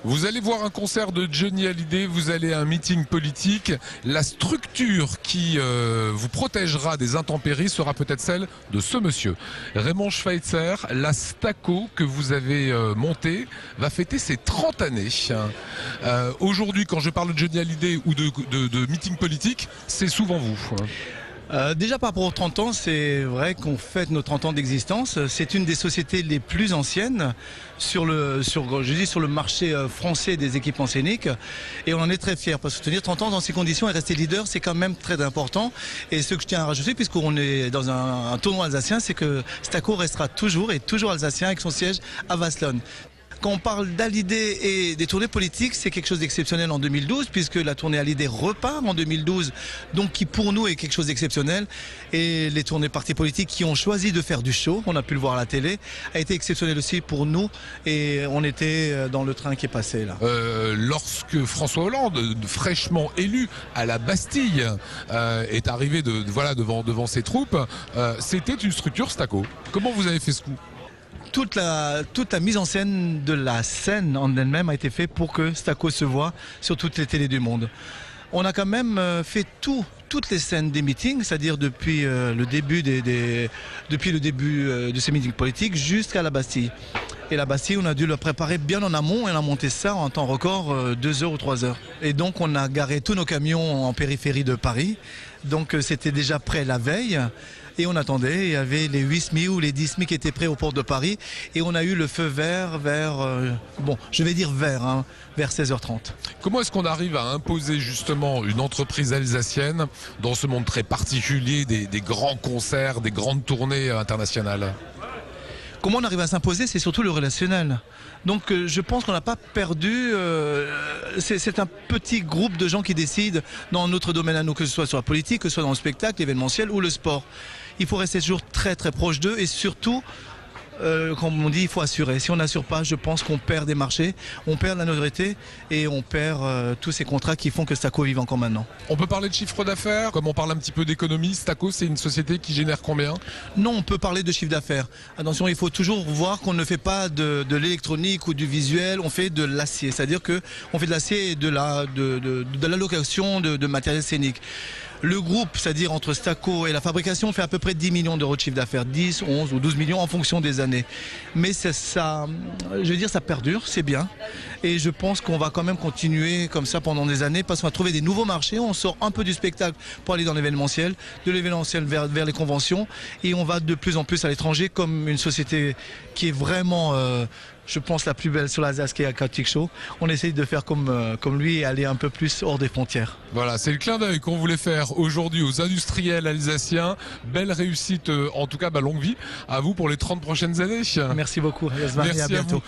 Vous allez voir un concert de Johnny Hallyday, vous allez à un meeting politique. La structure qui vous protégera des intempéries sera peut-être celle de ce monsieur. Raymond Schweitzer, la Staco que vous avez montée va fêter ses 30 années. Aujourd'hui, quand je parle de Johnny Hallyday ou de meeting politique, c'est souvent vous. Déjà par rapport aux 30 ans, c'est vrai qu'on fête nos 30 ans d'existence. C'est une des sociétés les plus anciennes sur le marché français des équipements scéniques. Et on en est très fiers parce que tenir 30 ans dans ces conditions et rester leader, c'est quand même très important. Et ce que je tiens à rajouter, puisqu'on est dans un tournoi alsacien, c'est que Staco restera toujours alsacien avec son siège à Wasselonne. Quand on parle d'Hallyday et des tournées politiques, c'est quelque chose d'exceptionnel en 2012, puisque la tournée Hallyday repart en 2012, donc qui pour nous est quelque chose d'exceptionnel. Et les tournées partis politiques qui ont choisi de faire du show, on a pu le voir à la télé, a été exceptionnel aussi pour nous. Et on était dans le train qui est passé là. Lorsque François Hollande, fraîchement élu à la Bastille, est arrivé devant ses troupes, c'était une structure Staco. Comment vous avez fait ce coup ? Toute la mise en scène de la scène en elle-même a été faite pour que Staco se voit sur toutes les télés du monde. On a quand même fait toutes les scènes des meetings, c'est-à-dire depuis le début de ces meetings politiques jusqu'à la Bastille. Et la Bastille, on a dû le préparer bien en amont et on a monté ça en temps record 2 heures ou 3 heures. Et donc on a garé tous nos camions en périphérie de Paris. Donc c'était déjà prêt la veille. Et on attendait, il y avait les 8 SMI ou les 10 SMI qui étaient prêts aux portes de Paris. Et on a eu le feu vert vers 16h30. Comment est-ce qu'on arrive à imposer justement une entreprise alsacienne dans ce monde très particulier des grands concerts, des grandes tournées internationales ? Comment on arrive à s'imposer, c'est surtout le relationnel. Donc je pense qu'on n'a pas perdu, c'est un petit groupe de gens qui décident dans notre domaine à nous, que ce soit sur la politique, que ce soit dans le spectacle, l'événementiel ou le sport. Il faut rester toujours très très proche d'eux et surtout, comme on dit, il faut assurer. Si on n'assure pas, je pense qu'on perd des marchés, on perd la notoriété et on perd tous ces contrats qui font que Staco vive encore maintenant. On peut parler de chiffre d'affaires, comme on parle un petit peu d'économie. Staco, c'est une société qui génère combien ? Non, on peut parler de chiffre d'affaires. Attention, il faut toujours voir qu'on ne fait pas de l'électronique ou du visuel, on fait de l'acier. C'est-à-dire qu'on fait de l'acier et de l'allocation de matériel scénique. Le groupe, c'est-à-dire entre Staco et la fabrication, fait à peu près 10 millions d'euros de chiffre d'affaires, 10, 11 ou 12 millions en fonction des années. Mais ça perdure, c'est bien. Et je pense qu'on va quand même continuer comme ça pendant des années parce qu'on va trouver des nouveaux marchés. On sort un peu du spectacle pour aller dans l'événementiel, de l'événementiel vers les conventions. Et on va de plus en plus à l'étranger comme une société qui est vraiment... je pense la plus belle sur l'Alsace qui est Aquatic Show. On essaye de faire comme lui et aller un peu plus hors des frontières. Voilà, c'est le clin d'œil qu'on voulait faire aujourd'hui aux industriels alsaciens. Belle réussite, en tout cas, longue vie à vous pour les 30 prochaines années. Merci beaucoup. Merci à bientôt. À vous.